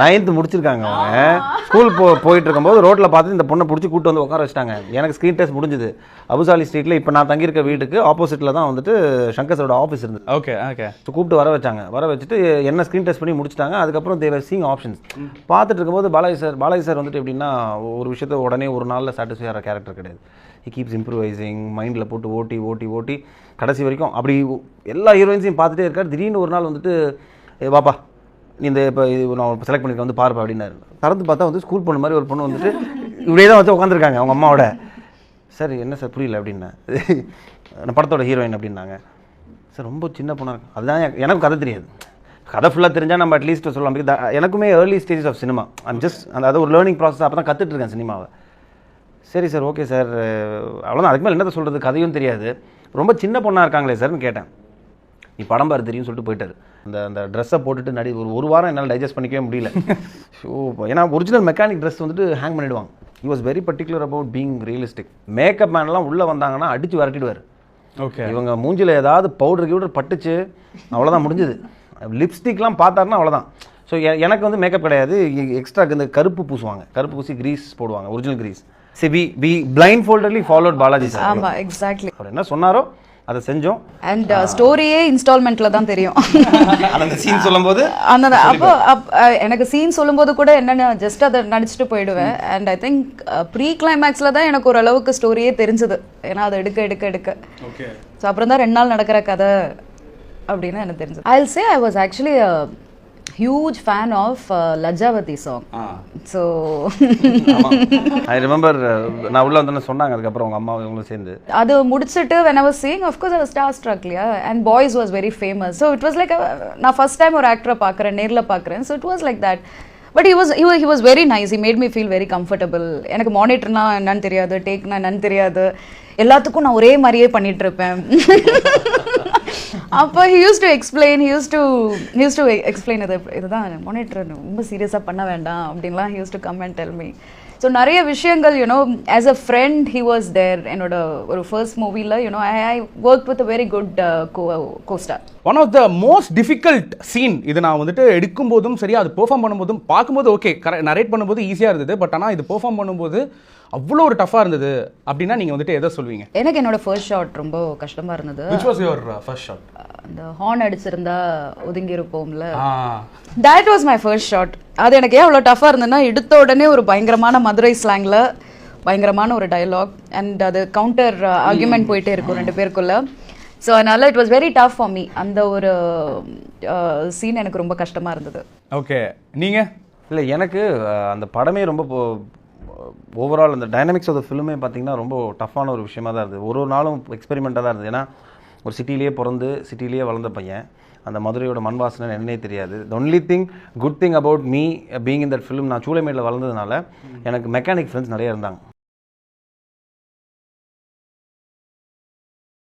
9th முடிச்சிருக்காங்க அவங்க. School போயிட்டு இருக்கும்போது ரோட்டில் பார்த்து இந்த பொண்ணை பிடிச்சி கூப்பிட்டு வந்து உட்கார வச்சிட்டாங்க. எனக்கு ஸ்க்ரீன் டெஸ்ட் முடிஞ்சுது. அபுசாலி ஸ்ட்ரீட்டில் இப்போ நான் தங்கியிருக்க வீட்டுக்கு ஆப்போசிட்டில் தான் வந்துட்டு சங்கர் சாரோட ஆஃபீஸ் இருந்தது. Okay okay. ஸோ கூப்பிட்டு வர வச்சாங்க. வர வச்சுட்டு என்ன ஸ்க்ரீன் டெஸ்ட் பண்ணி முடிச்சிட்டாங்க. அதுக்கப்புறம் தேவர் சீங் ஆப்ஷன்ஸ் பார்த்துட்டு இருக்கும்போது பாலாஜி சார் வந்துட்டு எப்படின்னா ஒரு விஷயத்த உடனே ஒரு நாளில் சாட்டிஸ்ஃபை ஆகிற கேரக்டர் கிடையாது. ஹி கீப்ஸ் இம்ப்ரூவைசிங், மைண்டில் போட்டு ஓட்டி ஓட்டி ஓட்டி கடைசி வரைக்கும் அப்படி எல்லா ஹீரோயின்ஸையும் பார்த்துட்டே இருக்கார். திடீர்னு ஒரு நாள் வந்துட்டு பாப்பா நீ இந்த இப்போ நான் செலக்ட் பண்ணியிருக்கேன் வந்து பாருப்பா அப்படின்னாரு. திறந்து பார்த்தா வந்து ஸ்கூல் பொண்ணு மாதிரி ஒரு பொண்ணு வந்துட்டு இப்படியே தான் வச்சு உட்காந்துருக்காங்க அவங்க அம்மாவோட. சார் என்ன சார் புரியல அப்படின்னா, நான் படத்தோட ஹீரோயின் அப்படின்னாங்க. சார் ரொம்ப சின்ன பொண்ணாக இருக்கும். அதுதான் எனக்கு கதை தெரியாது. கதை ஃபுல்லாக தெரிஞ்சால் நம்ம அட்லீஸ்ட் சொல்லலாம். எனக்குமே early stages of cinema, I'm just அதாவது ஒரு லேர்னிங் ப்ராசஸ். அப்போ தான் கற்றுட்ருக்கேன் சினிமாவை. சரி சார் ஓகே சார் அவ்வளோதான், அதுக்கு மேலே என்னத்தை சொல்கிறது, கதையும் தெரியாது. ரொம்ப சின்ன பொண்ணாக இருக்காங்களே சார்னு கேட்டேன். நீ படம் பாரு தெரியும் சொல்லிட்டு போயிட்டார். அந்த ட்ரெஸ்ஸை போட்டுட்டு ஒரு வாரம் என்னால் டைஜஸ்ட் பண்ணிக்கவே முடியல. ஸோ ஏன்னா ஒரிஜினல் மெக்கானிக் ட்ரெஸ் வந்துட்டு ஹேங் பண்ணிவிடுவாங்க. He was very particular about being realistic. Makeup மேன்லாம் உள்ளே வந்தாங்கன்னா அடித்து விரட்டிடுவார். ஓகே, இவங்க மூஞ்சில் ஏதாவது பவுடர் பட்டுச்சு அவ்வளோதான் முடிஞ்சுது. லிப்ஸ்டிக்லாம் பார்த்தாருன்னா அவ்வளோதான். ஸோ எனக்கு வந்து மேக்கப் கிடையாது. எக்ஸ்ட்ரா இந்த கருப்பு பூசுவாங்க, கருப்பு பூசி கிரீஸ் போடுவாங்க, ஒரிஜினல் கிரீஸ். சரி we blindfoldedly followed Balaji sir. ஆமாம் எக்ஸாக்ட்லி. அவர் என்ன சொன்னாரோ அதை செஞ்சோம். அண்ட் ஸ்டோரியே இன்ஸ்டால்மெண்ட்ல தான் தெரியும். அந்த சீன் சொல்லும்போது அப்போ எனக்கு சீன் சொல்லும்போது கூட என்னென்ன ஜஸ்ட் அதை நடிச்சுட்டு போயிடுவேன். அண்ட் ஐ திங்க் ப்ரீ கிளைமேக்ஸில் தான் எனக்கு ஓரளவுக்கு ஸ்டோரியே தெரிஞ்சது. ஏன்னா அதை எடுக்க ஓகே. ஸோ அப்புறம் தான் 2 நாள் நடக்கிற கதை அப்படின்னு எனக்கு தெரிஞ்சது. I will say I was actually huge fan of Lajavati song. So I remember நான் உள்ள வந்து சொன்னாங்க. அதுக்கப்புறம் உங்க அம்மா இவங்களும் சேர்ந்து அது முடிச்சிட்டு when I was seeing, of course I was starstruck. Yeah, and Boys was very famous, so it was like நான் first time ஒரு ஆக்டரை பார்க்குறேன், நேர்ல பார்க்குறேன். So it was like that. But he was very nice. He made me feel very comfortable. எனக்கு மானிட்டர்னா என்னன்னு தெரியாது, டேக்னா என்னன்னு தெரியாது, எல்லாத்துக்கும் நான் ஒரே மாதிரியே பண்ணிட்டு இருப்பேன். அப்போ he used to explain இதுதான் மானிட்டர் ரொம்ப சீரியஸாக பண்ண வேண்டாம் அப்படின்லாம் he used to come and tell me. So நிறைய விஷயங்கள் as a friend he was there. என்னோட ஒரு ஃபர்ஸ்ட் மூவியில் I worked with a very good co-star. One of the most difficult scene இது நான் வந்துட்டு எடுக்கும் போதும் சரி, அது பெர்ஃபார்ம் பண்ணும்போதும் பார்க்கும்போது ஓகே நரேட் பண்ணும்போது ஈஸியாக இருந்தது. பட் ஆனால் இது பெர்ஃபார்ம் பண்ணும்போது அவ்வளோ ஒரு டஃபாக இருந்தது அப்படின்னா நீங்கள் வந்துட்டு எதை சொல்வீங்க? எனக்கு என்னோட ஃபர்ஸ்ட் ஷாட் ரொம்ப கஷ்டமாக இருந்தது. Which was your first shot? அந்த ஹார்ன் அடிச்சிருந்தா ஒதுங்கி இருப்போம்ல, that was my first shot. அது எனக்கு ஏன் அவ்வளோ டஃபாக இருந்ததுன்னா, எடுத்த உடனே ஒரு பயங்கரமான மதுரை ஸ்லாங்கில் பயங்கரமான ஒரு டயலாக் அண்ட் அது கவுண்டர் ஆர்கியூமெண்ட் போயிட்டே இருக்கும் 2 பேருக்குள்ள. ஸோ அதனால it was very tough for me. அந்த ஒரு சீன் எனக்கு ரொம்ப கஷ்டமாக இருந்தது. ஓகே, நீங்கள்? இல்லை, எனக்கு அந்த படமே ரொம்ப ஓவரால் அந்த டைனமிக்ஸ் ஆஃப் த ஃபிலிமே பார்த்தீங்கன்னா ரொம்ப டஃப்பான ஒரு விஷயமா தான் இருந்தது. ஒரு நாளும் எக்ஸ்பெரிமெண்ட்டாக தான் இருந்தது. ஏன்னா ஒரு சிட்டிலேயே பிறந்து சிட்டிலேயே வளர்ந்த பையன், அந்த மதுரையோட மண் வாசனை என்னன்னே தெரியாது. The only thing good thing about me being in that film, நான் சூளைமேடில் வளர்ந்ததுனால எனக்கு மெக்கானிக் ஃப்ரெண்ட்ஸ் நிறைய இருந்தாங்க.